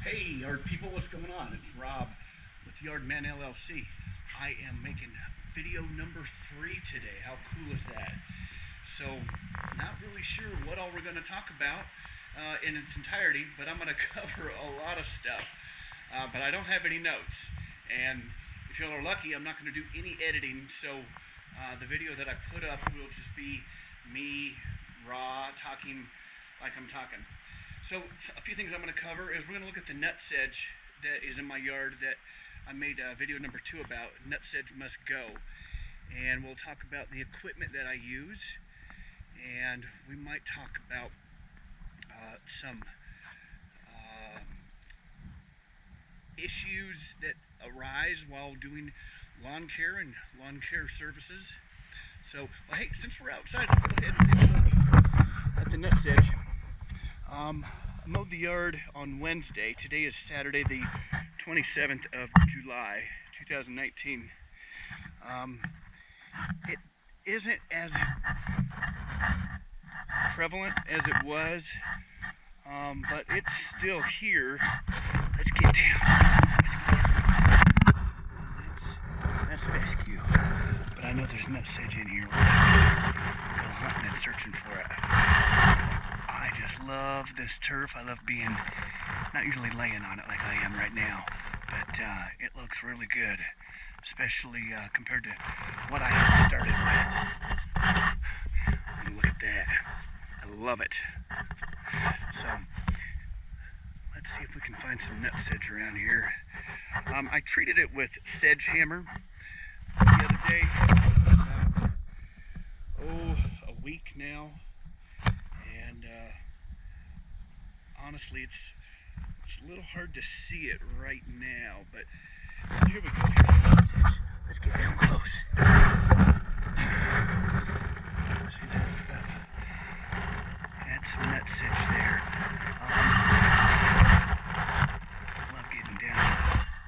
Hey, Yard people, what's going on? It's Rob with Yardman LLC. I am making video number 3 today. How cool is that? So, not really sure what all we're going to talk about in its entirety, but I'm going to cover a lot of stuff. But I don't have any notes. And if y'all are lucky, I'm not going to do any editing, so the video that I put up will just be me, raw, talking like I'm talking. So a few things I'm going to cover is we're going to look at the nut sedge that is in my yard that I made video number 2 about. Nut sedge must go. And we'll talk about the equipment that I use, and we might talk about some issues that arise while doing lawn care and lawn care services. So, well, hey, since we're outside, let's go ahead and take a look at the nut sedge. I mowed the yard on Wednesday. Today is Saturday, the 27th of July, 2019. It isn't as prevalent as it was, but it's still here. Let's get down. That's fescue. But I know there's nut sedge in here. We'll go hunting and searching for it. I just love this turf. I love being, not usually laying on it like I am right now, but it looks really good, especially compared to what I had started with. Look at that. I love it. So, let's see if we can find some nut sedge around here. I treated it with sedge hammer the other day, about, a week now. And honestly, it's a little hard to see it right now, but here we go. Here's the nut sedge. Let's get down close. See that stuff? That's some nut sedge there. I love getting down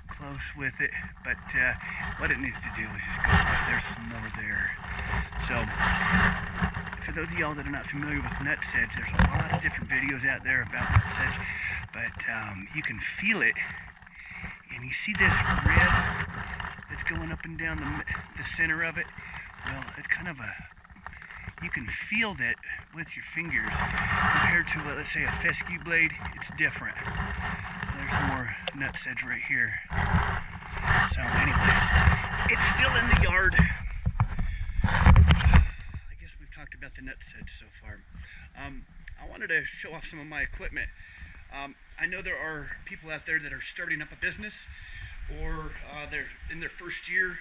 close with it, but what it needs to do is just go away. There's some more there. So, for those of y'all that are not familiar with nut sedge, there's a lot of different videos out there about nut sedge, but you can feel it, and you see this red that's going up and down the center of it. Well, it's kind of you can feel that with your fingers compared to, let's say, a fescue blade. It's different. There's some more nut sedge right here. So anyways, it's still in the yard. I guess we've talked about the nut sedge so far. I wanted to show off some of my equipment. I know there are people out there that are starting up a business, or they're in their first year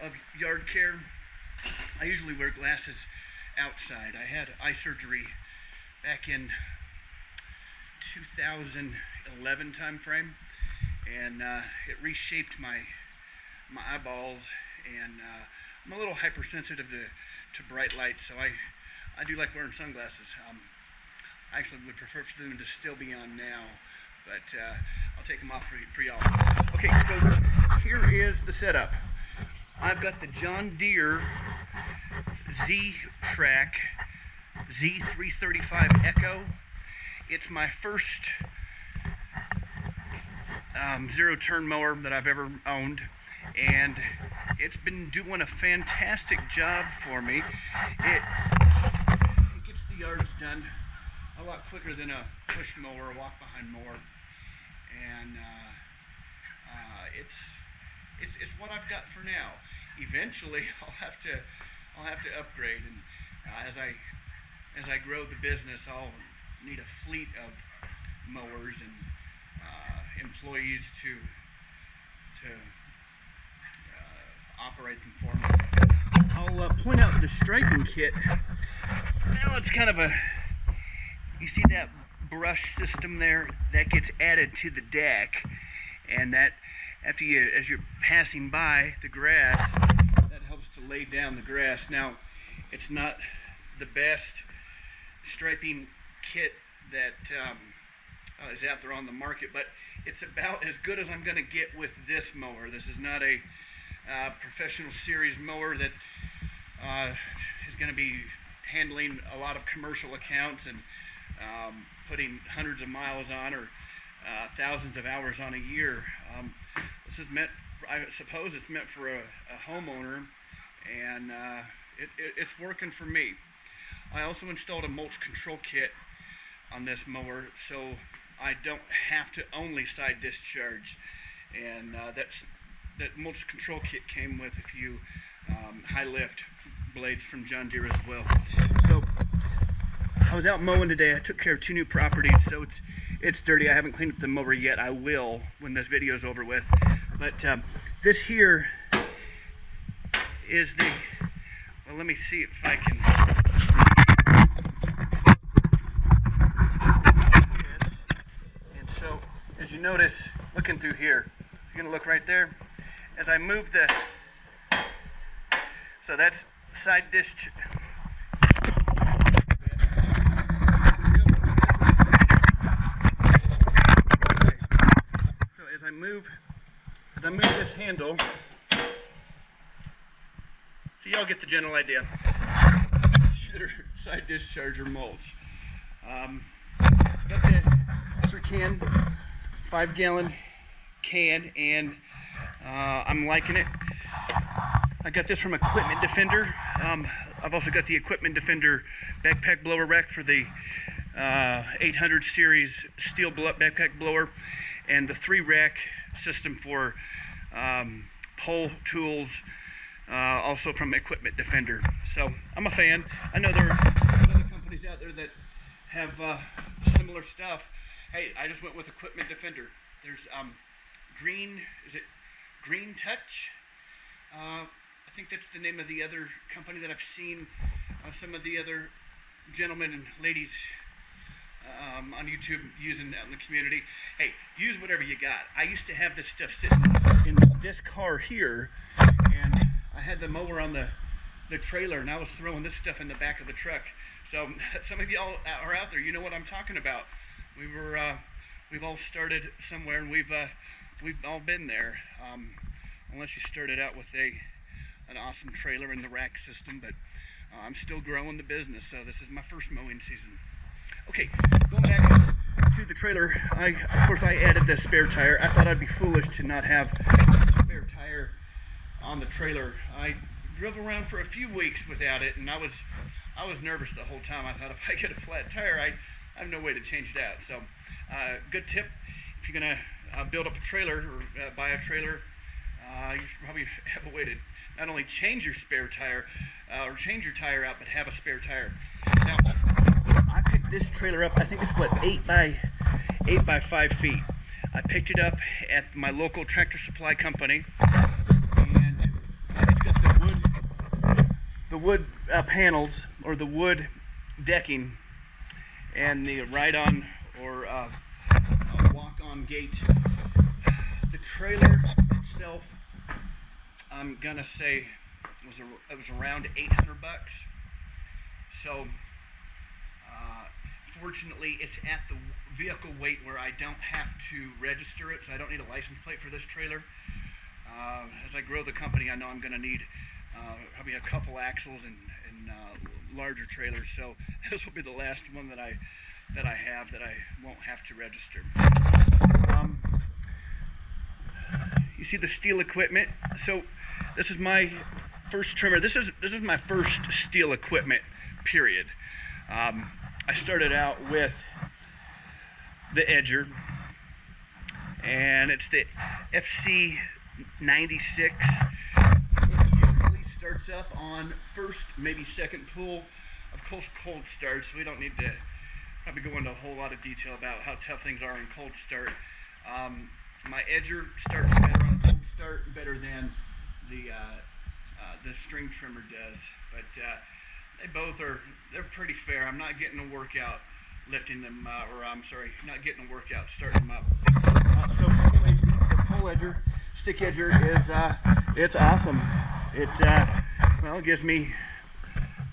of yard care. I usually wear glasses outside. I had eye surgery back in 2011 time frame, and it reshaped my eyeballs, and I'm a little hypersensitive to bright light, so I do like wearing sunglasses. I actually would prefer for them to still be on now, but I'll take them off for y'all. Okay, so here is the setup. I've got the John Deere Z-Track Z335 Echo. It's my first zero-turn mower that I've ever owned, and it's been doing a fantastic job for me. It gets the yards done a lot quicker than a push mower or walk-behind mower, and it's what I've got for now. Eventually, I'll have to upgrade, and as I grow the business, I'll need a fleet of mowers and employees to operate them for me. I'll point out the striping kit. Now it's kind of you see that brush system there? That gets added to the deck, and that as you're passing by the grass, that helps to lay down the grass. Now, it's not the best striping kit that is out there on the market, but it's about as good as I'm going to get with this mower. This is not a professional series mower that is going to be handling a lot of commercial accounts and putting hundreds of miles on, or thousands of hours on a year. This is meant, I suppose it's meant for a homeowner, and it's working for me. I also installed a mulch control kit on this mower, so I don't have to only side discharge, and that mulch control kit came with a few high lift blades from John Deere as well. So I was out mowing today. I took care of 2 new properties, so it's dirty. I haven't cleaned up the mower yet. I will when this video is over with. But this here is the, well, let me see if I can. And so, as you notice, looking through here, you're gonna look right there. As I move the, so that's side discharge. So as I move this handle, so y'all get the general idea. Side discharge or mulch. Got the extra can, 5-gallon can, and I'm liking it. I got this from Equipment Defender. I've also got the Equipment Defender backpack blower rack for the 800 series steel backpack blower, and the 3-rack system for pole tools, also from Equipment Defender. So I'm a fan. I know there are other companies out there that have similar stuff. Hey, I just went with Equipment Defender. There's Green Touch? I think that's the name of the other company that I've seen some of the other gentlemen and ladies on YouTube using out in the community. Hey, use whatever you got. I used to have this stuff sitting in this car here, and I had the mower on the trailer, and I was throwing this stuff in the back of the truck. So some of y'all are out there, you know what I'm talking about. We've all started somewhere, and we've all been there, unless you started out with an awesome trailer in the rack system. But I'm still growing the business, so this is my first mowing season. Okay, going back to the trailer, of course I added the spare tire. I thought I'd be foolish to not have a spare tire on the trailer. I drove around for a few weeks without it, and I was nervous the whole time. I thought if I get a flat tire, I have no way to change it out. So good tip, if you're gonna build up a trailer or buy a trailer, you should probably have a way to not only change your spare tire or change your tire out, but have a spare tire. Now, I picked this trailer up, I think it's what, 8 by 5 feet. I picked it up at my local tractor supply company, and it's got the wood panels, or the wood decking, and the ride-on or walk-on gate. The trailer itself, I'm gonna say it was around $800. So fortunately it's at the vehicle weight where I don't have to register it, so I don't need a license plate for this trailer. As I grow the company, I know I'm gonna need probably a couple axles and larger trailers, so this will be the last one that I have that I won't have to register. You see the steel equipment. So this is my first trimmer. This is my first steel equipment, period. I started out with the edger, and it's the FC96. It usually starts up on first, maybe second pull. Of course, cold start, so we don't need to probably go into a whole lot of detail about how tough things are in cold start. My edger starts better on cold start, better than the string trimmer does, but they both they're pretty fair. I'm not getting a workout lifting them, or I'm sorry, not getting a workout starting them up. So anyways, the pole edger, stick edger is, it's awesome. It, well, it gives me,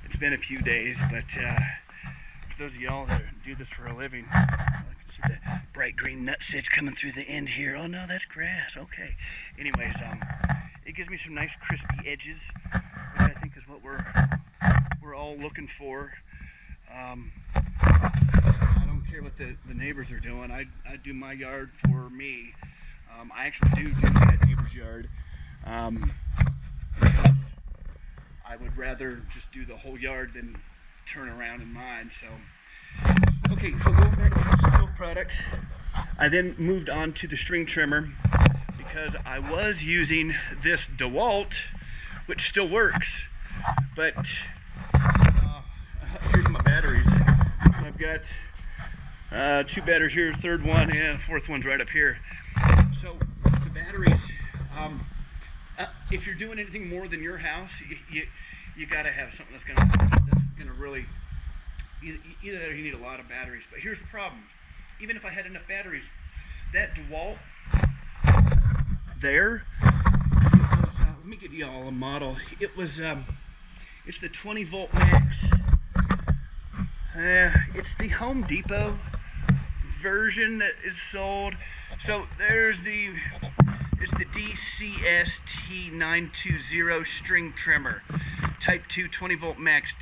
it's been a few days, but for those of y'all that do this for a living, I can see the bright green nut sedge coming through the end here. Oh no, that's grass. Okay. Anyways, it gives me some nice crispy edges, which I think is what we're all looking for. I don't care what the neighbors are doing. I do my yard for me. I actually do that neighbor's yard. Because I would rather just do the whole yard than turn around in mine. So, okay, so going back to the steel products, I then moved on to the string trimmer because I was using this DeWalt, which still works, but here's my batteries. So I've got 2 batteries here, third one, and the fourth one's right up here. So the batteries, if you're doing anything more than your house, you gotta have something that's gonna really, either that or you need a lot of batteries. But here's the problem: even if I had enough batteries, that DeWalt there, it was, let me give you all a model. It was it's the 20 volt max. It's the Home Depot version that is sold. So there's it's the DCST920 string trimmer, type 2 20 volt max.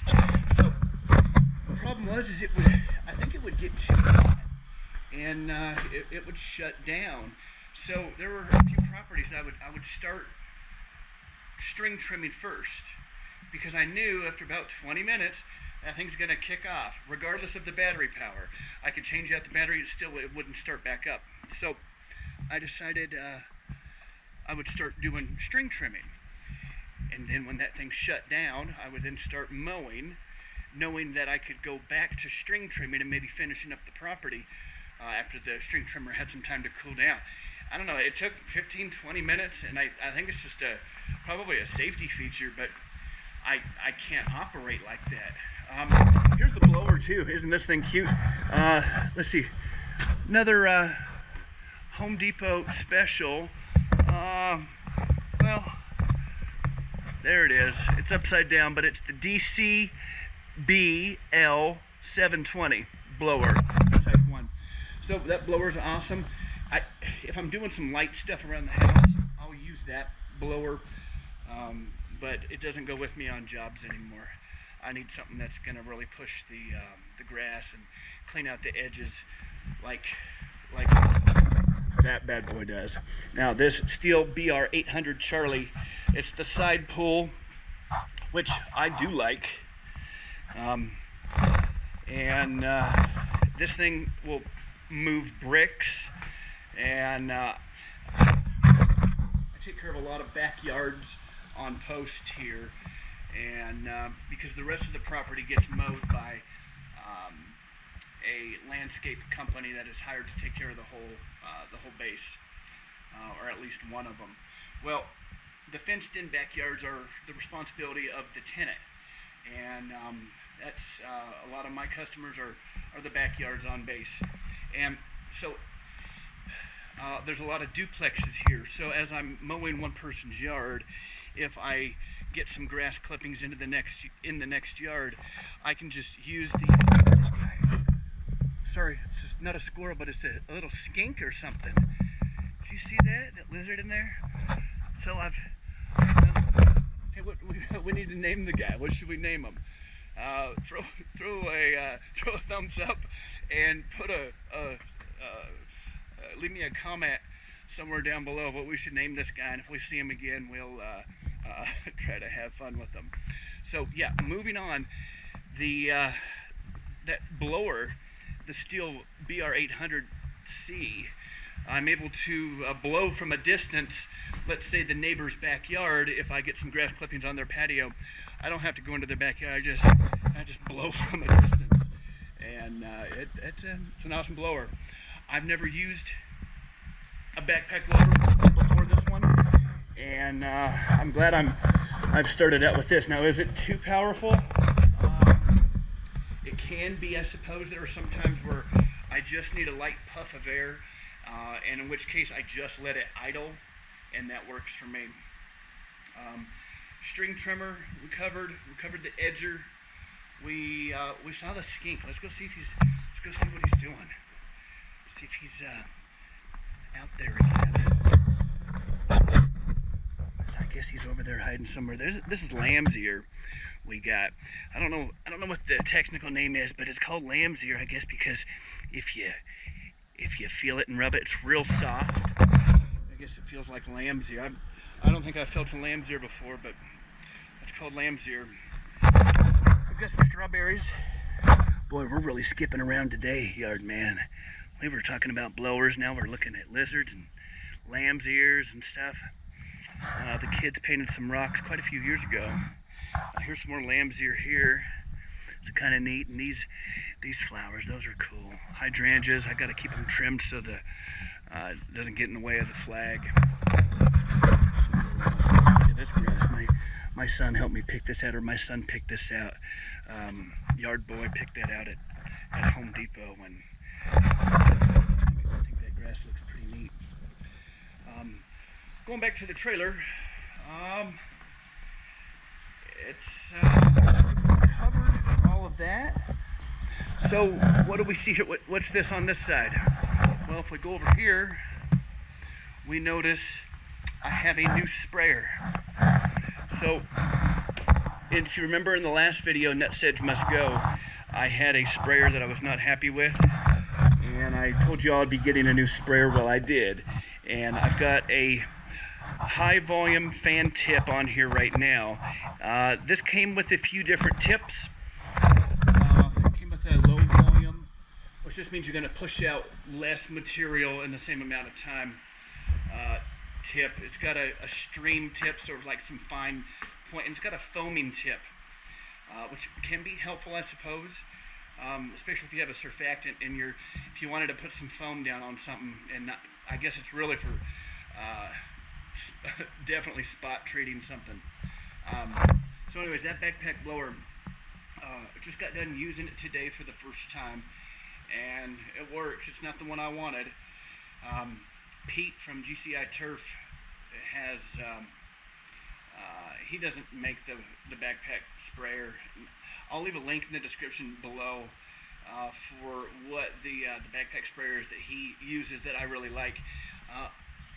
So the problem was is I think it would get too hot and it would shut down. So there were a few properties that I would start string trimming first, because I knew after about 20 minutes that thing's going to kick off, regardless of the battery power. I could change out the battery, it wouldn't start back up. So I decided I would start doing string trimming. And then when that thing shut down, I would then start mowing, knowing that I could go back to string trimming and maybe finishing up the property after the string trimmer had some time to cool down. I don't know, it took 15-20 minutes, and I think it's just probably a safety feature, but I can't operate like that. Here's the blower too. Isn't this thing cute? Let's see, another Home Depot special. Well, there it is. It's upside down, but it's the DCBL720 blower, type 1. So that blower's awesome. If I'm doing some light stuff around the house, I'll use that blower, but it doesn't go with me on jobs anymore. I need something that's going to really push the grass and clean out the edges like that bad boy does. Now this Steel BR800 Charlie, it's the side pull, which I do like, and this thing will move bricks, and I take care of a lot of backyards on posts here, and because the rest of the property gets mowed by a landscape company that is hired to take care of the whole base, or at least one of them. Well, the fenced-in backyards are the responsibility of the tenant, and that's a lot of my customers are the backyards on base, and so there's a lot of duplexes here. So as I'm mowing one person's yard, if I get some grass clippings in the next yard, I can just use sorry, it's not a squirrel, but it's a little skink or something. Do you see that lizard in there? So hey, we need to name the guy. What should we name him? Throw a thumbs up and put leave me a comment somewhere down below what we should name this guy, and if we see him again, we'll try to have fun with him. So yeah, moving on, that blower, the Steel BR800C, I'm able to blow from a distance. Let's say the neighbor's backyard. If I get some grass clippings on their patio, I don't have to go into their backyard. I just blow from a distance, and it's an awesome blower. I've never used a backpack blower before this one, and I'm glad I've started out with this. Now, is it too powerful? It can be, I suppose. There are some times where I just need a light puff of air, and in which case I just let it idle, and that works for me. String trimmer, we covered the edger. We saw the skink. Let's go see what he's doing. See if he's out there again. As I guess he's over there hiding somewhere. This is lamb's ear we got. I don't know what the technical name is, but it's called lamb's ear, I guess, because if you feel it and rub it, it's real soft. I guess it feels like lamb's ear. I don't think I've felt a lamb's ear before, but it's called lamb's ear. We've got some strawberries. Boy, we're really skipping around today, yard man. We were talking about blowers, now we're looking at lizards and lamb's ears and stuff. The kids painted some rocks quite a few years ago. Here's some more lamb's ear here. It's kind of neat, and these flowers, those are cool. Hydrangeas, I got to keep them trimmed so the it doesn't get in the way of the flag. Look at this grass. My son helped me pick this out, or my son picked this out. Yard boy picked that out at Home Depot, and I think that grass looks pretty neat. Going back to the trailer, it's covered all of that. So what do we see here? What's this on this side? Well, if we go over here, we notice I have a new sprayer. So if you remember in the last video, Nutsedge Must Go, I had a sprayer that I was not happy with, and I told you all I'd be getting a new sprayer. Well, I did, and I've got a high volume fan tip on here right now. This came with a few different tips. It came with a low volume, which just means you're going to push out less material in the same amount of time. Tip. It's got a stream tip, sort of like some fine point, and it's got a foaming tip, which can be helpful, I suppose, especially if you have a surfactant in if you wanted to put some foam down on something, and I guess it's really for definitely spot treating something. So anyways, that backpack blower, just got done using it today for the first time, and it works. It's not the one I wanted. Pete from GCI Turf has, he doesn't make the backpack sprayer. I'll leave a link in the description below for what the backpack sprayers that he uses that I really like.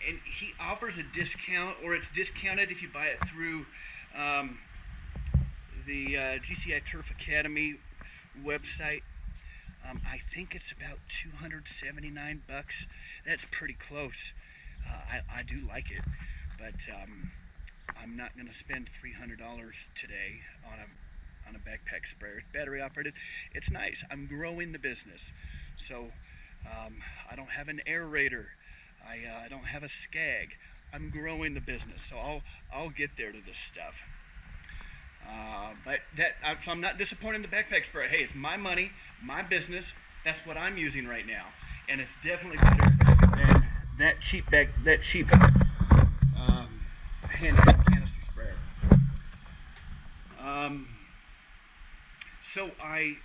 And he offers a discount, or it's discounted if you buy it through the GCI Turf Academy website. I think it's about $279. That's pretty close. I do like it, but I'm not going to spend $300 today on a backpack sprayer. It's battery operated. It's nice. I'm growing the business, so I don't have an aerator. I don't have a skag. I'm growing the business, so I'll get there to this stuff. So I'm not disappointed in the backpack sprayer. Hey, it's my money, my business. That's what I'm using right now, and it's definitely better than that cheap handheld canister sprayer. So I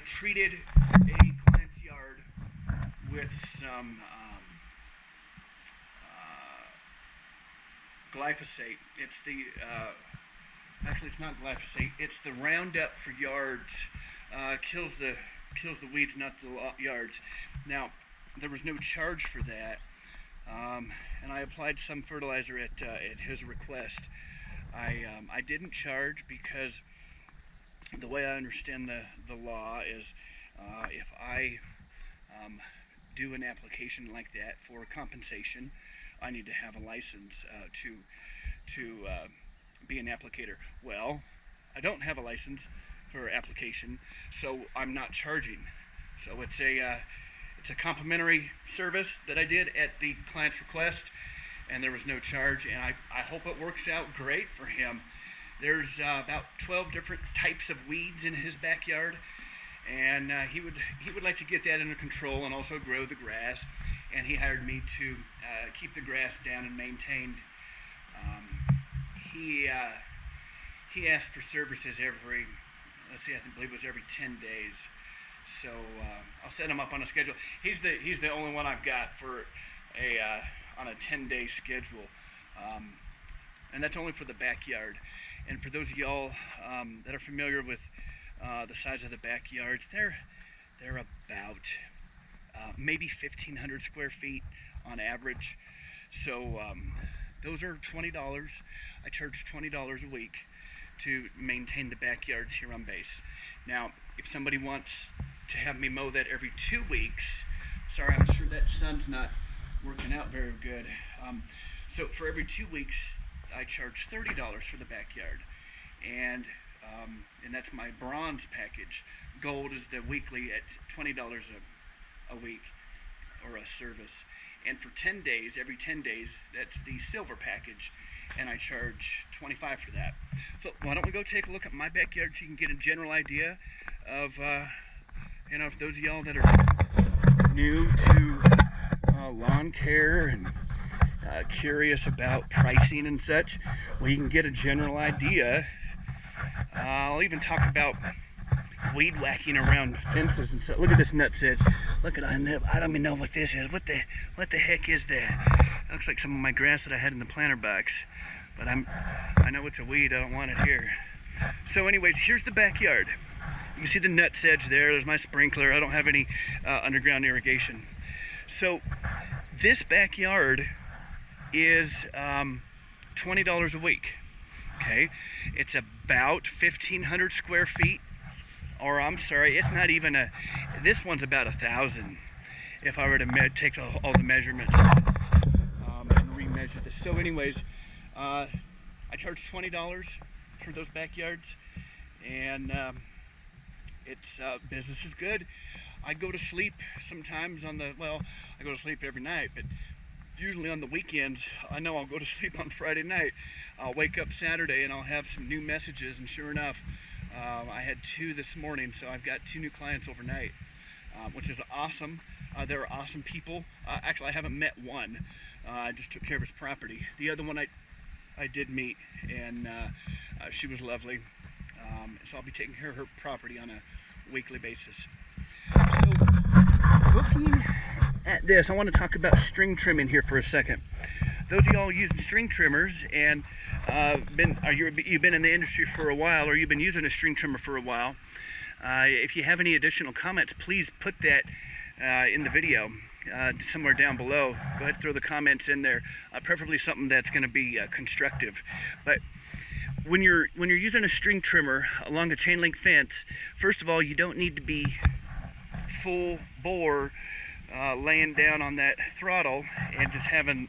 treated a client's yard with some glyphosate. It's the actually, it's not glyphosate. It's the Roundup for yards. Kills the weeds, not the yards. Now, there was no charge for that, and I applied some fertilizer at his request. I didn't charge because the way I understand the law is if I do an application like that for compensation, I need to have a license to be an applicator. Well, I don't have a license for application, so I'm not charging. So it's a complimentary service that I did at the client's request, and there was no charge, and I hope it works out great for him. There's about 12 different types of weeds in his backyard, and he would like to get that under control and also grow the grass, and he hired me to keep the grass down and maintained. He asked for services every, I believe it was every 10 days. So I'll set him up on a schedule. He's the only one I've got for on a 10-day schedule, and that's only for the backyard. And for those of y'all that are familiar with the size of the backyards, they're about maybe 1,500 square feet on average. So those are $20. I charge $20 a week to maintain the backyards here on base. Now, if somebody wants to have me mow that every 2 weeks, sorry, I'm sure that sun's not working out very good. So for every 2 weeks, I charge $30 for the backyard, and that's my bronze package. Gold is the weekly at $20 a week, or a service. And for 10 days, every 10 days, that's the silver package, and I charge $25 for that. So why don't we go take a look at my backyard so you can get a general idea of, you know, if those of y'all that are new to lawn care and curious about pricing and such, well, you can get a general idea. I'll even talk about weed whacking around fences and stuff. Look at this nutsedge. Look at it. I don't even know what this is. What the heck is that? It looks like some of my grass that I had in the planter box. But I know it's a weed. I don't want it here. So anyways, here's the backyard. You can see the nutsedge there. There's my sprinkler. I don't have any underground irrigation. So this backyard is $20 a week. Okay, it's about 1,500 square feet. Or I'm sorry, it's not even this one's about 1,000 if I were to take all the measurements and remeasure this. So anyways, I charge $20 for those backyards, and it's business is good. I go to sleep sometimes I go to sleep every night, but usually on the weekends, I know I'll go to sleep on Friday night. I'll wake up Saturday and I'll have some new messages, and sure enough, I had 2 this morning, so I've got 2 new clients overnight, which is awesome. They're awesome people. Actually, I haven't met one. I just took care of his property. The other one I did meet, and she was lovely. So I'll be taking care of her property on a weekly basis. So looking at this, I want to talk about string trimming here for a second. Those of y'all using string trimmers and you've been in the industry for a while, or you've been using a string trimmer for a while, if you have any additional comments, please put that in the video somewhere down below. Go ahead and throw the comments in there, preferably something that's going to be constructive. But when you're using a string trimmer along a chain link fence, first of all, you don't need to be full bore laying down on that throttle and just having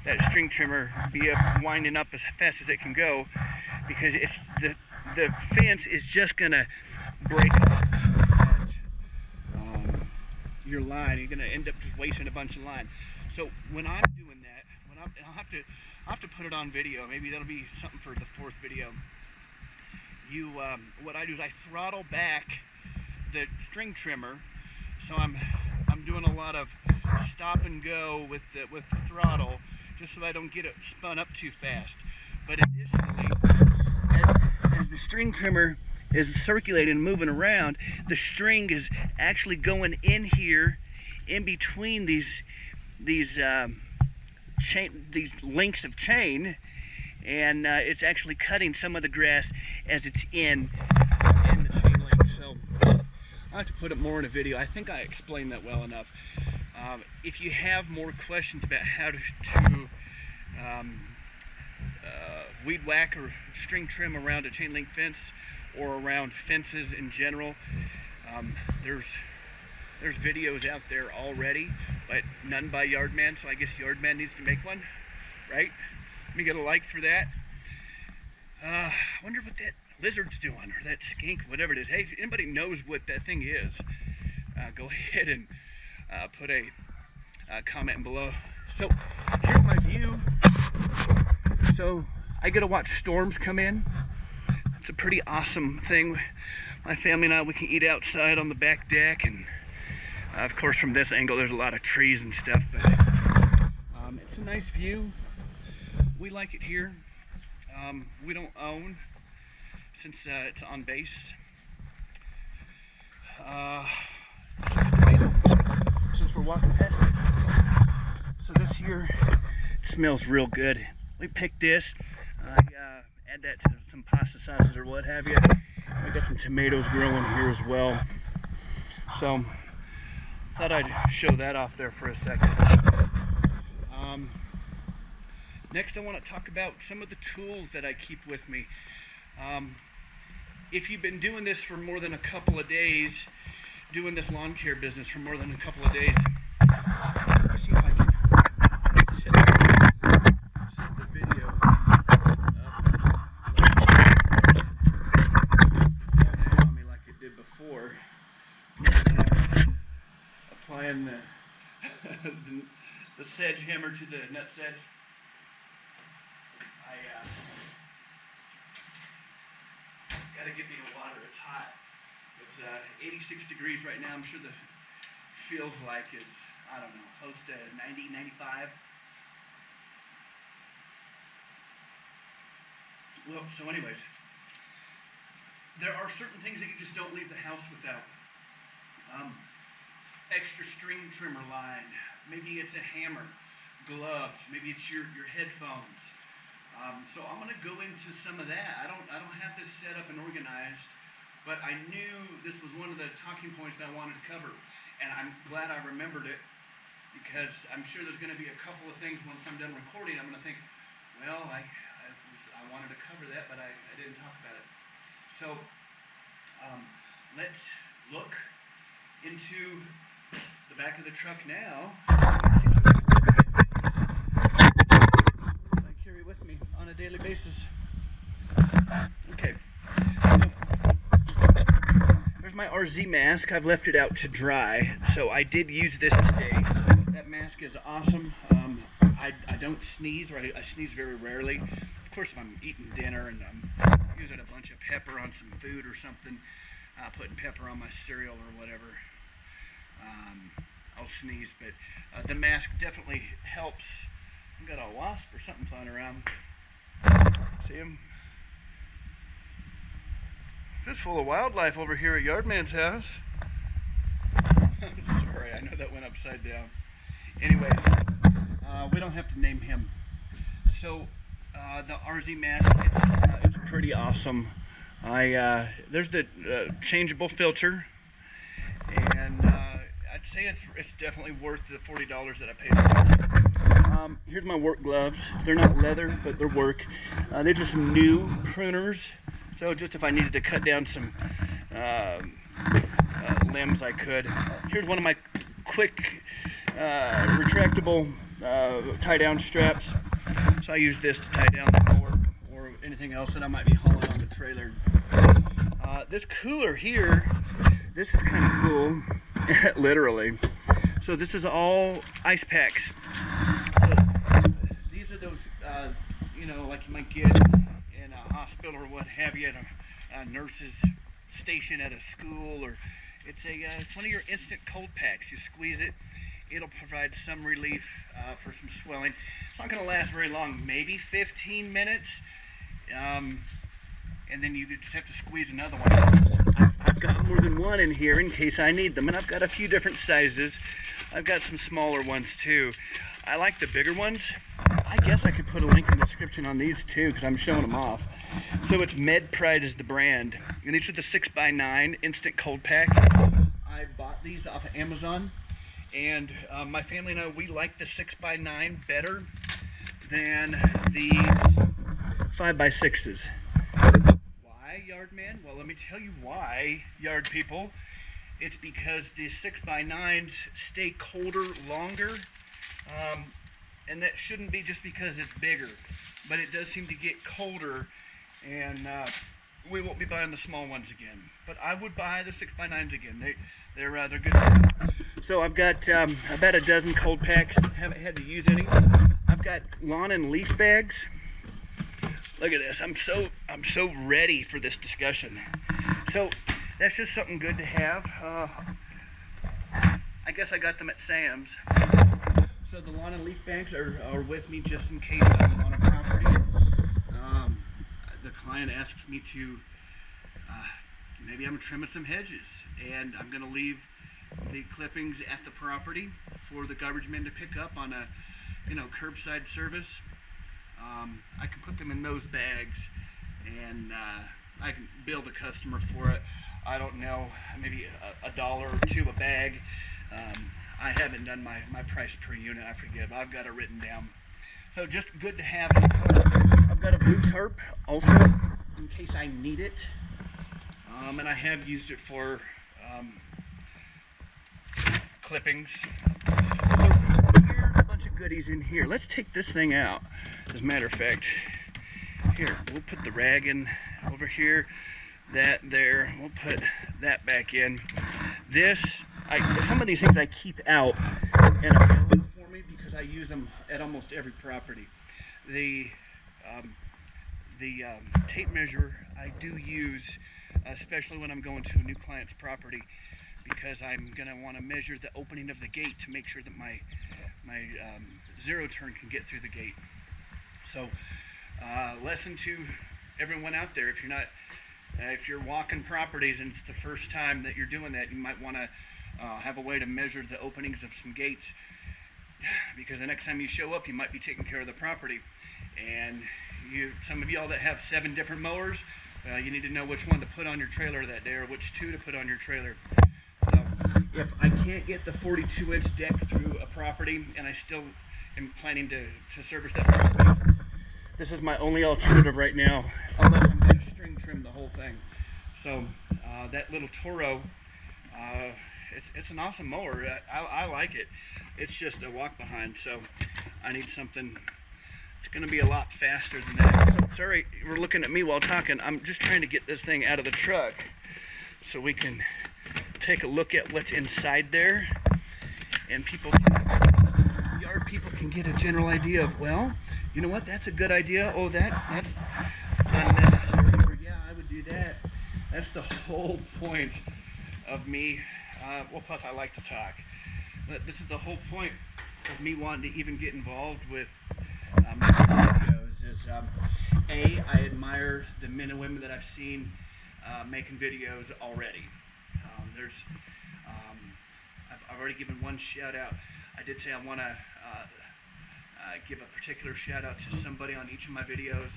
that string trimmer be winding up as fast as it can go, because it's the fence is just gonna break off your line. You're gonna end up just wasting a bunch of line. So when I'm doing that, I'll have to put it on video. Maybe that'll be something for the 4th video. What I do is I throttle back the string trimmer, so I'm doing a lot of stop and go with the throttle, just so I don't get it spun up too fast. But additionally, as the string trimmer is circulating and moving around, the string is actually going in here, in between these links of chain, and it's actually cutting some of the grass as it's in the chain link. So I'll have to put it more in a video. I think I explained that well enough. If you have more questions about how to weed whack or string trim around a chain link fence or around fences in general, there's videos out there already, but none by Yardman, so I guess Yardman needs to make one, right? Let me get a like for that. I wonder what that lizard's doing, or that skink, whatever it is. Hey, if anybody knows what that thing is, go ahead and put a comment below. So here's my view. So I get to watch storms come in. It's a pretty awesome thing. My family and I, we can eat outside on the back deck, and of course from this angle there's a lot of trees and stuff, but it's a nice view. We like it here. We don't own, since it's on base. Since we're walking past it. So this here smells real good. We picked this. Add that to some pasta sauces or what have you. We got some tomatoes growing here as well. So thought I'd show that off there for a second. Next, I want to talk about some of the tools that I keep with me. If you've been doing this for more than a couple of days, doing this lawn care business for more than a couple of days, let me see if I can set the video up on me like it did before. Applying the sedge hammer to the nut sedge. Gotta get me the water. It's hot. It's 86 degrees right now. I'm sure the feels like is, I don't know, close to 90, 95. Well, so anyways, there are certain things that you just don't leave the house without. Extra string trimmer line. Maybe it's a hammer, gloves. Maybe it's your headphones. So I'm going to go into some of that. I don't have this set up and organized, but I knew this was one of the talking points that I wanted to cover, and I'm glad I remembered it, because I'm sure there's going to be a couple of things once I'm done recording. I'm going to think, well, I wanted to cover that, but I didn't talk about it. So let's look into the back of the truck now. With me on a daily basis. Okay, so there's my RZ mask. I've left it out to dry, so I did use this today. That mask is awesome. I don't sneeze, or I sneeze very rarely. Of course, if I'm eating dinner and I'm using a bunch of pepper on some food or something, putting pepper on my cereal or whatever, I'll sneeze, but the mask definitely helps. I've got a wasp or something flying around. See him? This is full of wildlife over here at Yardman's house. Sorry, I know that went upside down. Anyways, we don't have to name him. So the RZ mask, it's pretty awesome. There's the changeable filter, and I'd say it's definitely worth the $40 that I paid for it. Here's my work gloves. They're not leather, but they're work. They're just some new pruners. So just if I needed to cut down some limbs, I could. Here's one of my quick retractable tie-down straps. So I use this to tie down the mower or anything else that I might be hauling on the trailer. This cooler here, this is kind of cool. Literally. So this is all ice packs. So these are those, like you might get in a hospital or what have you, at a nurse's station at a school, or it's one of your instant cold packs. You squeeze it, it'll provide some relief for some swelling. It's not going to last very long, maybe 15 minutes, and then you just have to squeeze another one. I've got more than one in here in case I need them, and I've got a few different sizes. I've got some smaller ones too. I like the bigger ones. I guess I could put a link in the description on these too, because I'm showing them off. So it's Med Pride is the brand, and these are the 6x9 instant cold pack. I bought these off of Amazon, and my family and I, we like the 6x9 better than these 5x6s. Yard man? Well, let me tell you why, yard people. It's because the 6x9s stay colder longer, and that shouldn't be just because it's bigger, but it does seem to get colder, and we won't be buying the small ones again. But I would buy the 6x9s again. They're good. So I've got about a dozen cold packs. Haven't had to use any. I've got lawn and leaf bags. Look at this. I'm so ready for this discussion. So that's just something good to have. I guess I got them at Sam's. So the lawn and leaf bags are with me just in case I'm on a property. The client asks me to, maybe I'm trimming some hedges, and I'm going to leave the clippings at the property for the garbage men to pick up on a, curbside service. I can put them in those bags, and I can bill the customer for it. I don't know, maybe $1 or $2 a bag. I haven't done my price per unit, I forget, but I've got it written down. So just good to have. I've got a blue tarp also in case I need it, and I have used it for clippings. So here's a bunch of goodies in here. Let's take this thing out. As a matter of fact, here, we'll put the rag in over here, that there, we'll put that back in. This, some of these things I keep out and available for me because I use them at almost every property. The tape measure I do use, especially when I'm going to a new client's property, because I'm going to want to measure the opening of the gate to make sure that my zero turn can get through the gate. So lesson to everyone out there, if you're walking properties and it's the first time that you're doing that, you might want to have a way to measure the openings of some gates, because the next time you show up you might be taking care of the property, and some of y'all that have 7 different mowers, you need to know which one to put on your trailer that day, or which 2 to put on your trailer. So if I can't get the 42-inch deck through a property and I still am planning to service that property, this is my only alternative right now, unless I'm going to string trim the whole thing. So that little Toro, it's an awesome mower. I like it. It's just a walk behind, so I need something. It's going to be a lot faster than that. So sorry, we're looking at me while talking. I'm just trying to get this thing out of the truck so we can take a look at what's inside there, and yard people can get a general idea of, well, you know what, that's a good idea. Oh, that's unnecessary. Or yeah, I would do that. That's the whole point of me. Well, plus I like to talk. But this is the whole point of me wanting to even get involved with making videos. Is I admire the men and women that I've seen making videos already. I've already given one shout out. I did say I want to give a particular shout out to somebody on each of my videos.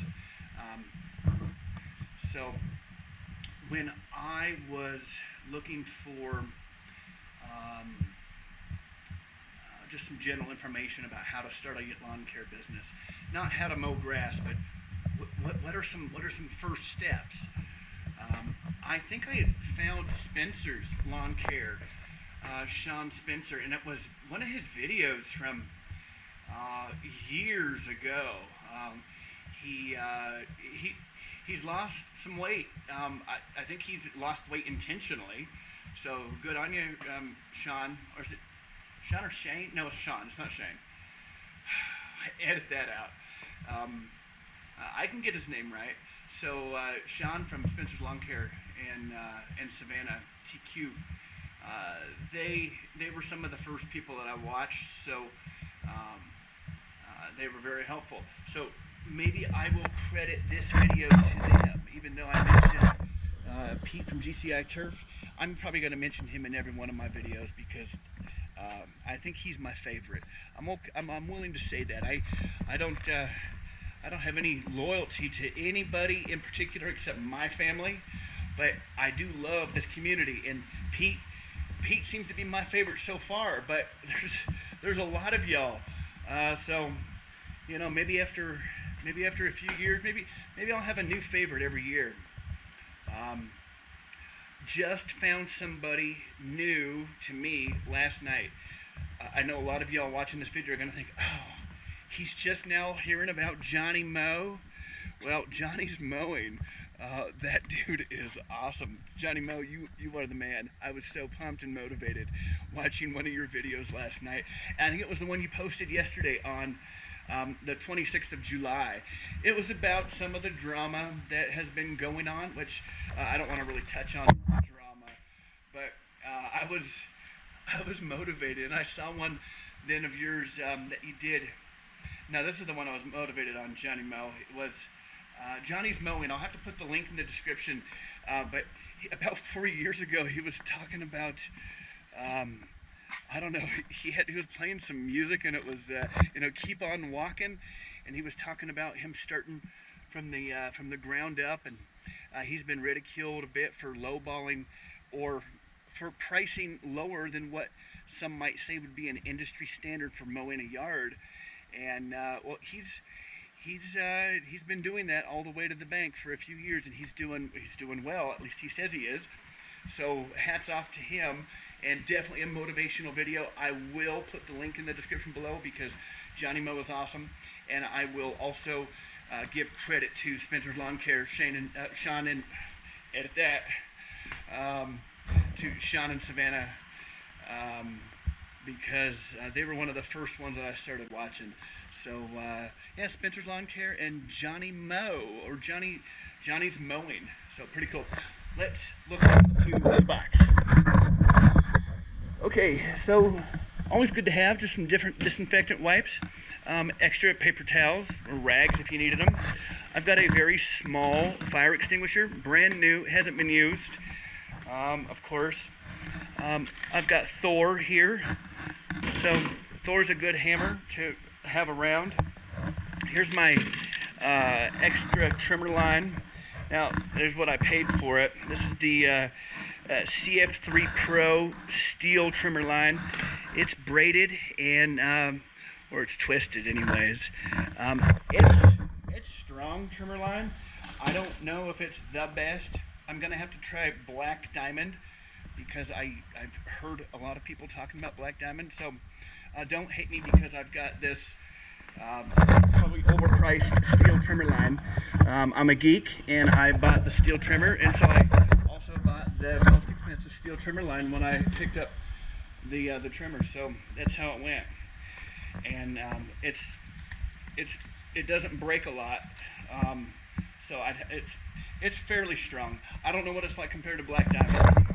So when I was looking for just some general information about how to start a lawn care business, not how to mow grass, but what are some first steps? I think I had found Spencer's Lawn Care, Sean Spencer, and it was one of his videos from years ago. He's lost some weight. I think he's lost weight intentionally. So good on you, Sean. Or is it Sean or Shane? No, it's Sean. It's not Shane. Edit that out. I can get his name right. So Sean from Spencer's Lawn Care and Savannah TQ, they were some of the first people that I watched. So they were very helpful. So maybe I will credit this video to them, even though I mentioned Pete from GCI Turf. I'm probably going to mention him in every one of my videos because I think he's my favorite. I'm willing to say that. I don't have any loyalty to anybody in particular except my family, but I do love this community, and Pete seems to be my favorite so far. But there's a lot of y'all, so you know, maybe after a few years, maybe I'll have a new favorite every year. Just found somebody new to me last night. I know a lot of y'all watching this video are going to think, oh, he's just now hearing about Johnny Mow. Well, Johnny's mowing. That dude is awesome. Johnny Mow, you are the man. I was so pumped and motivated watching one of your videos last night. And I think it was the one you posted yesterday on the 26th of July. It was about some of the drama that has been going on, which I don't want to really touch on drama, but I was motivated, and I saw one then of yours that you did. Now this is the one I was motivated on, Johnny Mow. It was Johnny's Mowing. I'll have to put the link in the description, but about 4 years ago he was talking about I don't know, he was playing some music, and it was Keep On Walking, and he was talking about him starting from the ground up, and he's been ridiculed a bit for lowballing or for pricing lower than what some might say would be an industry standard for mowing a yard. And well, he's been doing that all the way to the bank for a few years, and he's doing well. At least he says he is. So hats off to him, and definitely a motivational video. I will put the link in the description below because Johnny Moe is awesome, and I will also give credit to Spencer's Lawn Care, Sean and edit that, to Sean and Savannah, because they were one of the first ones that I started watching. So yeah, Spencer's Lawn Care and Johnny Moe, or Johnny's Mowing. So pretty cool. Let's look into the box. Okay, so always good to have just some different disinfectant wipes, extra paper towels or rags if you needed them. I've got a very small fire extinguisher, brand new, hasn't been used, of course. I've got Thor here. So Thor's a good hammer to have around. Here's my extra trimmer line. Now, there's what I paid for it. This is the CF3 Pro steel trimmer line. It's braided and, or it's twisted anyways. It's strong trimmer line. I don't know if it's the best. I'm gonna have to try Black Diamond because I've heard a lot of people talking about Black Diamond. So don't hate me because I've got this probably overpriced steel trimmer line. I'm a geek and I bought the steel trimmer, and so I also bought the most expensive steel trimmer line when I picked up the trimmer. So that's how it went, and it doesn't break a lot, so it's fairly strong. I don't know what it's like compared to Black Diamond.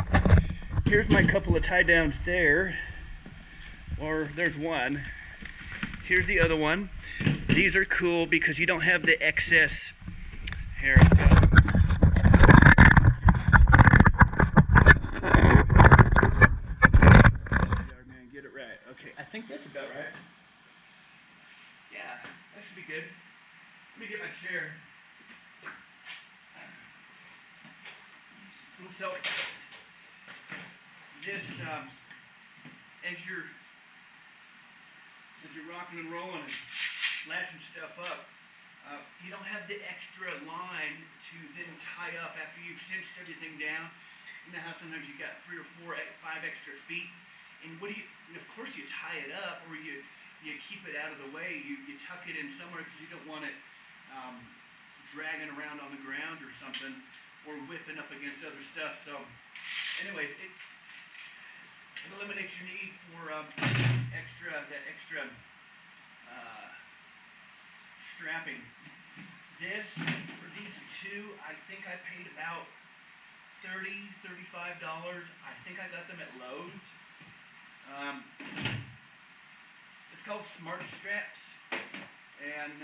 Here's my couple of tie downs there, or there's one. Here's the other one. These are cool because you don't have the excess. Here we go. Man, get it right. Okay, I think that's about right. Yeah, that should be good. Let me get my chair. So this, as you're rocking and rolling and lashing stuff up, you don't have the extra line to then tie up after you've cinched everything down. You know how sometimes you got 3 or 4, 5 extra feet, and of course you tie it up, or you keep it out of the way. You tuck it in somewhere because you don't want it dragging around on the ground or something, or whipping up against other stuff. So anyways, it eliminates your need for that extra strapping. For these two, I think I paid about $30, $35. I think I got them at Lowe's. It's called Smart Straps, and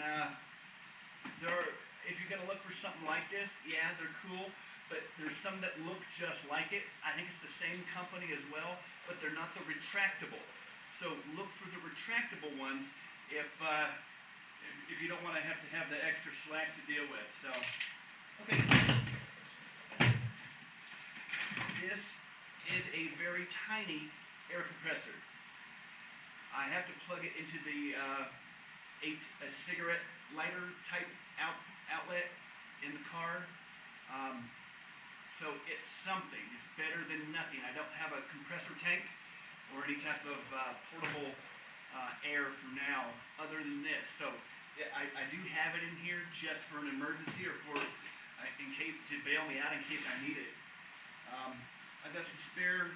if you're gonna look for something like this, yeah, they're cool. But there's some that look just like it. I think it's the same company as well, but they're not the retractable. So look for the retractable ones if you don't want to have the extra slack to deal with. So, okay. This is a very tiny air compressor. I have to plug it into the a cigarette lighter type outlet in the car. So it's something. It's better than nothing. I don't have a compressor tank or any type of portable air for now other than this. So I do have it in here just for an emergency, or for in case, to bail me out in case I need it. I've got some spare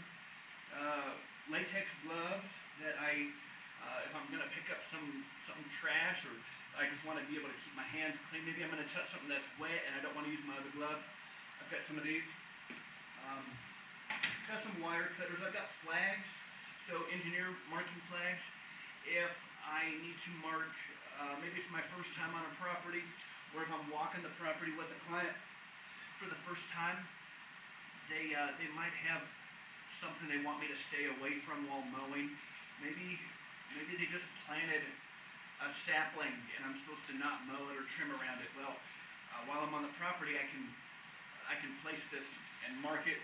latex gloves that if I'm going to pick up something trash, or I just want to be able to keep my hands clean. Maybe I'm going to touch something that's wet and I don't want to use my other gloves. I've got some of these. Got some wire cutters. I've got flags, so engineer marking flags. If I need to mark, maybe it's my first time on a property, or if I'm walking the property with a client for the first time, they might have something they want me to stay away from while mowing. Maybe they just planted a sapling and I'm supposed to not mow it or trim around it. Well, while I'm on the property, I can place this and mark it.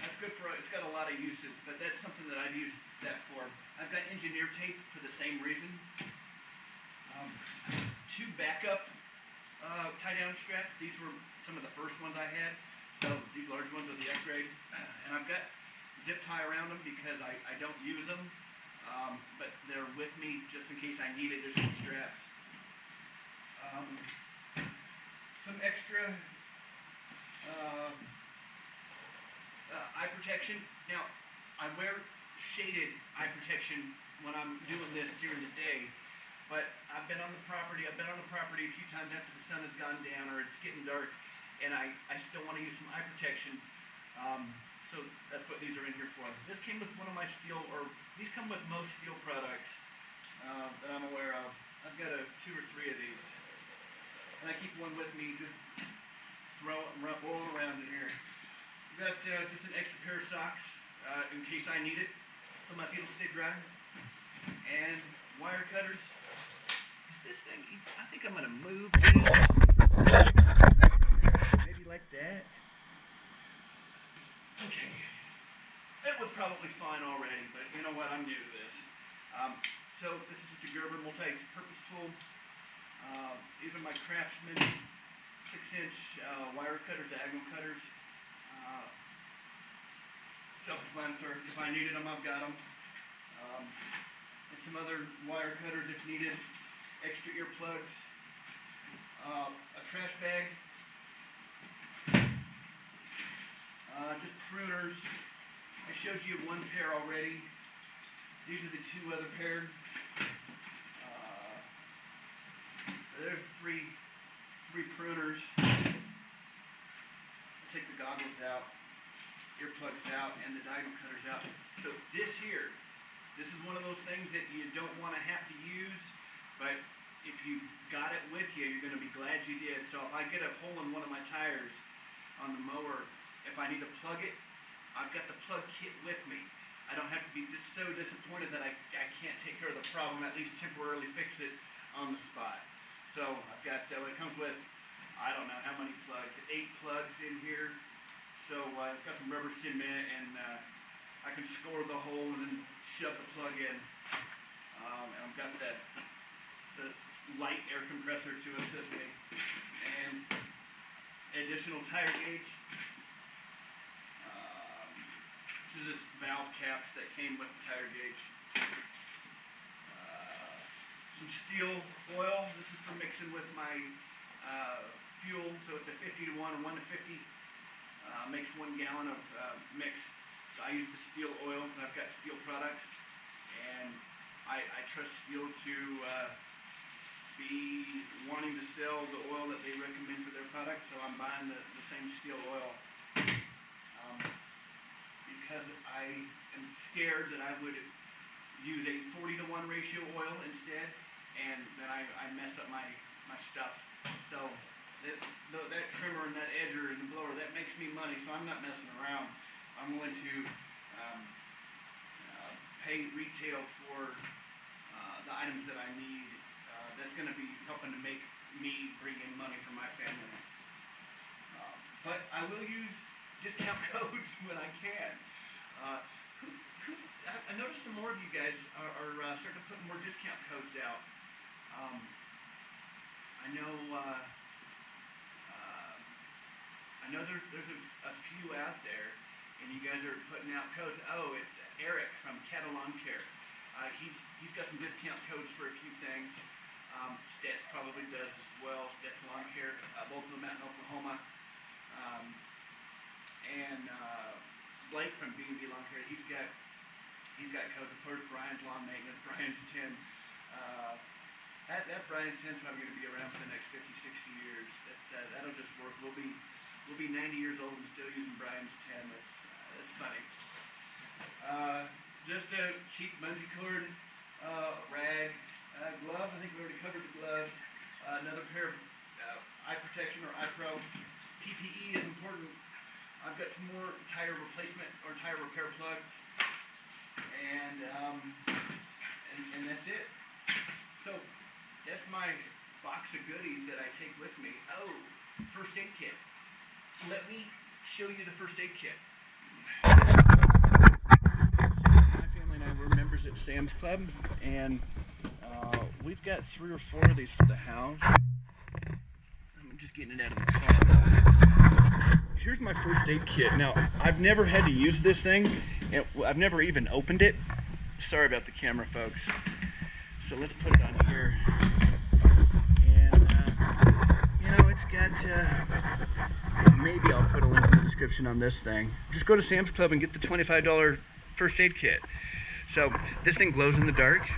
That's good for, it's got a lot of uses, but that's something that I've used that for. I've got engineer tape for the same reason. tie-down straps. These were some of the first ones I had. So these large ones are the upgrade. And I've got zip tie around them because I don't use them. But they're with me just in case I need additional straps. Some extra eye protection. Now, I wear shaded eye protection when I'm doing this during the day, but I've been on the property a few times after the sun has gone down or it's getting dark, and I still want to use some eye protection. So that's what these are in here for. This came with one of my steel, or these come with most steel products that I'm aware of. I've got 2 or 3 of these, and I keep one with me, just roll around in here. I've got just an extra pair of socks in case I need it, so my feet will stay dry. And wire cutters. Is this thing, I think I'm going to move this. Maybe like that. Okay. It was probably fine already, but you know what, I'm new to this. So this is just a Gerber multi-purpose tool. These are my Craftsman 6-inch wire cutter, diagonal cutters. Self-explanatory. If I needed them, I've got them. And some other wire cutters if needed. Extra earplugs. A trash bag. Just pruners. I showed you one pair already. These are the 2 other pair. So there's three pruners. I'll take the goggles out, earplugs out, and the diagonal cutters out. So this here, this is one of those things that you don't want to have to use, but if you've got it with you, you're going to be glad you did. So if I get a hole in one of my tires on the mower, if I need to plug it, I've got the plug kit with me. I don't have to be just so disappointed that I can't take care of the problem, at least temporarily fix it on the spot. So I've got, it comes with, I don't know how many plugs, 8 plugs in here. So it's got some rubber cement, and I can score the hole and then shove the plug in. And I've got the light air compressor to assist me. And additional tire gauge. Which is just valve caps that came with the tire gauge. Some steel oil. This is for mixing with my fuel. So it's a 50 to 1 or 1 to 50. Makes 1 gallon of mix. So I use the steel oil because I've got steel products, and I trust steel to be wanting to sell the oil that they recommend for their products. So I'm buying the same steel oil because I am scared that I would use a 40 to 1 ratio oil instead, and then I mess up my stuff. So that trimmer and that edger and the blower, that makes me money, so I'm not messing around. I'm going to pay retail for the items that I need. That's going to be helping to make me bring in money for my family. But I will use discount codes when I can. I noticed some more of you guys are starting to put more discount codes out. I know there's a few out there, and you guys are putting out codes. Oh, it's Eric from Cattle Lawn Care. He's got some discount codes for a few things. Stets probably does as well. Stets Lawn Care, both of them out in Oklahoma. And Blake from B&B Lawn Care, he's got codes. Of course, Brian's Lawn Maintenance, Brian's 10. That Brian's 10 is probably going to be around for the next 50, 60 years. That'll just work. We'll be 90 years old and still using Brian's 10. That's funny. Just a cheap bungee cord, rag, gloves. I think we already covered the gloves. Another pair of eye protection or eye pro. PPE is important. I've got some more tire replacement or tire repair plugs, and that's it. So that's my box of goodies that I take with me. Oh, first aid kit. Let me show you the first aid kit. My family and I were members at Sam's Club, and we've got 3 or 4 of these for the house. Let me just getting it out of the car. Here's my first aid kit. Now, I've never had to use this thing. I've never even opened it. Sorry about the camera, folks. So let's put it on here. And, you know, it's got, maybe I'll put a link in the description on this thing. Just go to Sam's Club and get the $25 first aid kit. So this thing glows in the dark.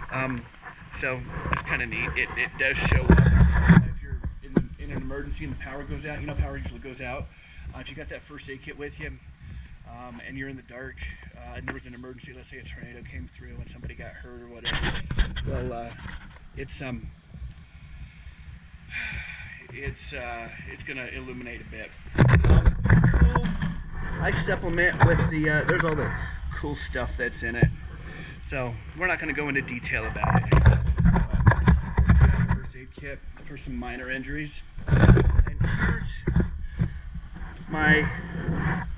So it's kind of neat. It does show up if you're in an emergency and the power goes out. You know, power usually goes out. If you got that first aid kit with you, and you're in the dark, and there was an emergency, let's say a tornado came through and somebody got hurt or whatever, well, it's gonna illuminate a bit. Cool. I supplement with the there's all the cool stuff that's in it, so we're not going to go into detail about it. First aid kit for some minor injuries, and here's my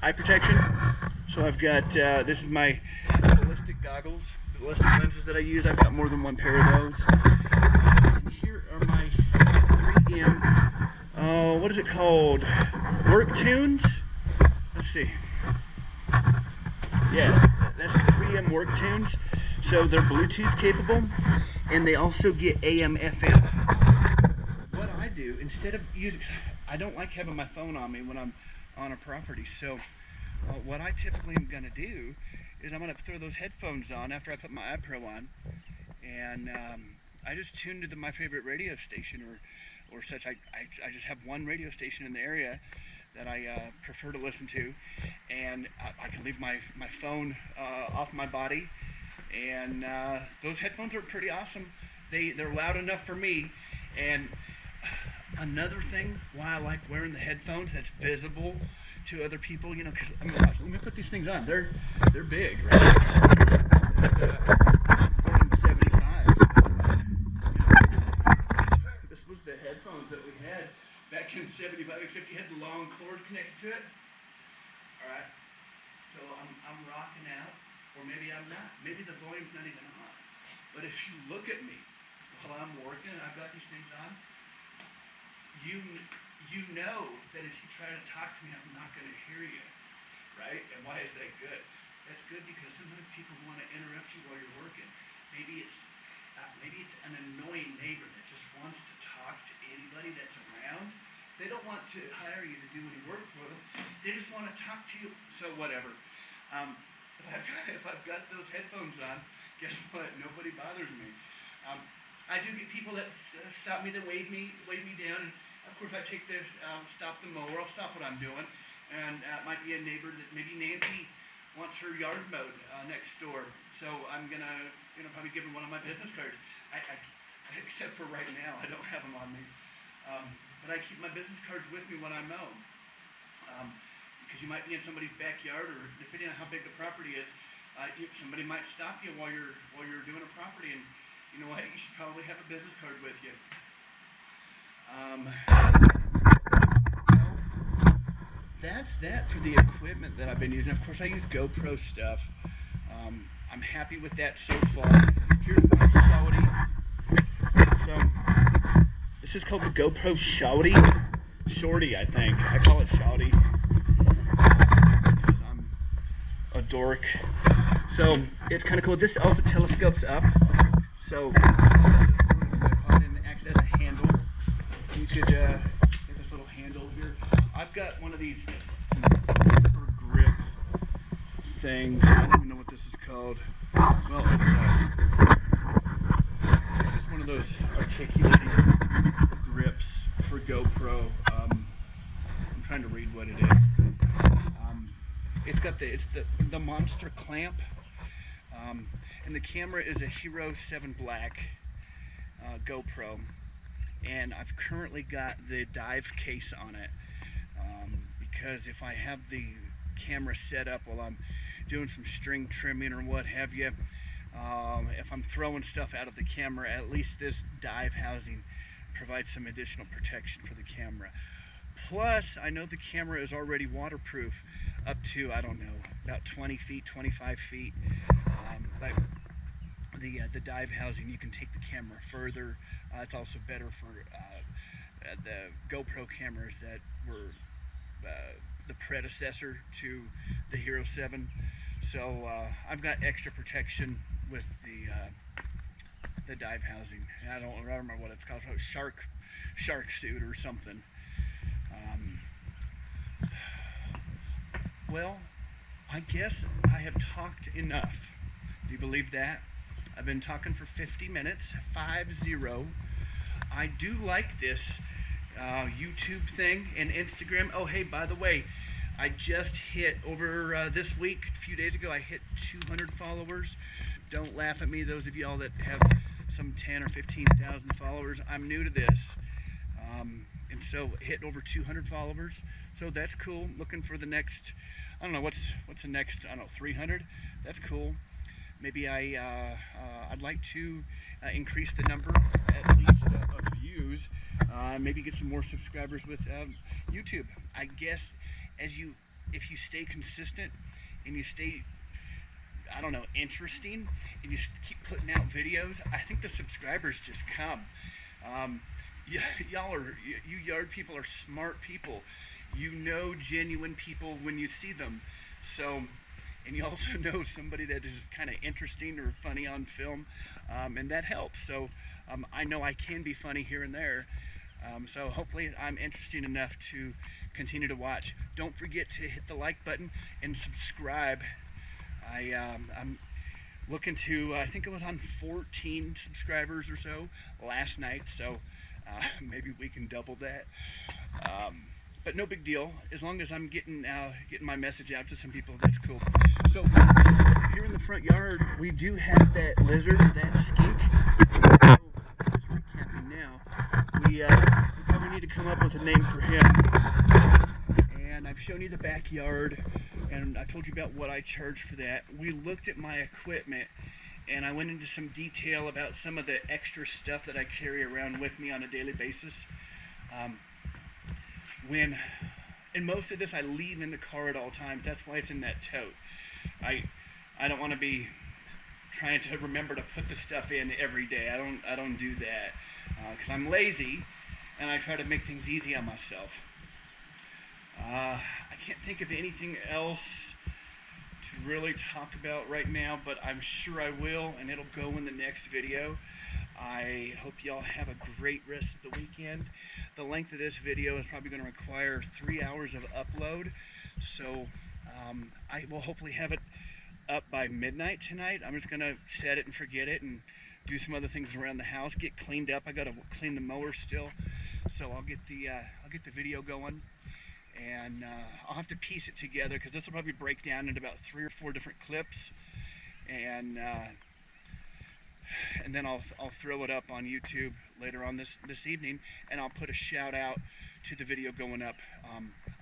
eye protection. So I've got this is my ballistic goggles, the ballistic lenses that I use. I've got more than one pair of those. And here are my 3M, what is it called? Work tunes? Let's see. Yeah, that's the 3M work tunes. So they're Bluetooth capable, and they also get AM, FM. What I do, instead of using, I don't like having my phone on me when I'm on a property, so what I typically am going to do is I'm going to throw those headphones on after I put my iPro on, and I just tune to my favorite radio station or such. I just have one radio station in the area that I prefer to listen to, and I can leave my phone off my body, and those headphones are pretty awesome. They're loud enough for me. And another thing why I like wearing the headphones that's visible to other people, you know, because I mean, watch, let me put these things on. They're big, right? Born in '75. This was the headphones that we had back in '75, except you had the long cord connected to it. All right. So I'm rocking out, or maybe I'm not. Maybe the volume's not even on. But if you look at me while I'm working, I've got these things on. You know that if you try to talk to me, I'm not going to hear you, right? And why is that good? That's good because sometimes people want to interrupt you while you're working. Maybe it's an annoying neighbor that just wants to talk to anybody that's around. They don't want to hire you to do any work for them. They just want to talk to you. So whatever. If I've got those headphones on, guess what? Nobody bothers me. I do get people that stop me, that wave me down, and of course I take the stop the mower. I'll stop what I'm doing, and it might be a neighbor that maybe Nancy wants her yard mowed next door. So I'm gonna, probably give her one of my business cards. I except for right now, I don't have them on me, but I keep my business cards with me when I mow, because you might be in somebody's backyard, or depending on how big the property is, somebody might stop you while you're doing a property, and you know what? You should probably have a business card with you. That's that for the equipment that I've been using. Of course, I use GoPro stuff. I'm happy with that so far. Here's my shouty. So this is called the GoPro Shorty, I think. I call it shouty because I'm a dork. So it's kind of cool. This also telescopes up. So it acts as a handle. So you could get this little handle here. I've got one of these zipper grip things. I don't even know what this is called. Well, it's just one of those articulating grips for GoPro. I'm trying to read what it is. It's got the monster clamp. And the camera is a Hero 7 Black GoPro, and I've currently got the dive case on it, because if I have the camera set up while I'm doing some string trimming or what have you, if I'm throwing stuff out of the camera, at least this dive housing provides some additional protection for the camera. Plus, I know the camera is already waterproof up to, I don't know, about 20 feet, 25 feet. But the dive housing, you can take the camera further. It's also better for the GoPro cameras that were the predecessor to the Hero 7. So I've got extra protection with the dive housing. I don't remember what it's called. Shark suit or something. Well, I guess I have talked enough. Do you believe that? I've been talking for 50 minutes, 5-0. I do like this YouTube thing and Instagram. Oh, hey, by the way, I just hit over this week, a few days ago, I hit 200 followers. Don't laugh at me, those of y'all that have some 10 or 15,000 followers. I'm new to this. And so hit over 200 followers. So that's cool. Looking for the next, I don't know, what's the next, I don't know, 300? That's cool. Maybe I'd like to increase the number, at least, of views. Maybe get some more subscribers with YouTube. I guess if you stay consistent and you stay, I don't know, interesting, and you keep putting out videos, I think the subscribers just come. You yard people are smart people. You know genuine people when you see them. So, and you also know somebody that is kind of interesting or funny on film, and that helps. So I know I can be funny here and there. So hopefully I'm interesting enough to continue to watch. Don't forget to hit the like button and subscribe. I'm looking to, I think it was on 14 subscribers or so last night, so maybe we can double that. But no big deal. As long as I'm getting my message out to some people, that's cool. So here in the front yard, we do have that lizard, that skink. So just recapping now, we probably need to come up with a name for him. And I've shown you the backyard, and I told you about what I charge for that. We looked at my equipment, and I went into some detail about some of the extra stuff that I carry around with me on a daily basis. And most of this I leave in the car at all times. That's why it's in that tote. I don't want to be trying to remember to put the stuff in every day. I don't do that because I'm lazy, and I try to make things easy on myself. I can't think of anything else to really talk about right now, but I'm sure I will, and it'll go in the next video. I hope y'all have a great rest of the weekend. The length of this video is probably going to require 3 hours of upload, so I will hopefully have it up by midnight tonight. I'm just going to set it and forget it and do some other things around the house, get cleaned up. I got to clean the mower still, so I'll get the video going. And I'll have to piece it together because this will probably break down into about 3 or 4 different clips, and then I'll throw it up on YouTube later on this evening, and I'll put a shout out to the video going up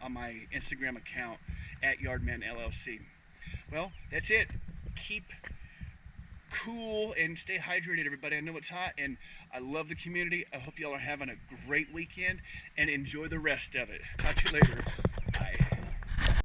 on my Instagram account at YardmanLLC. Well, that's it. Keep cool and stay hydrated, everybody. I know it's hot, and I love the community. I hope y'all are having a great weekend, and enjoy the rest of it. Talk to you later. Bye.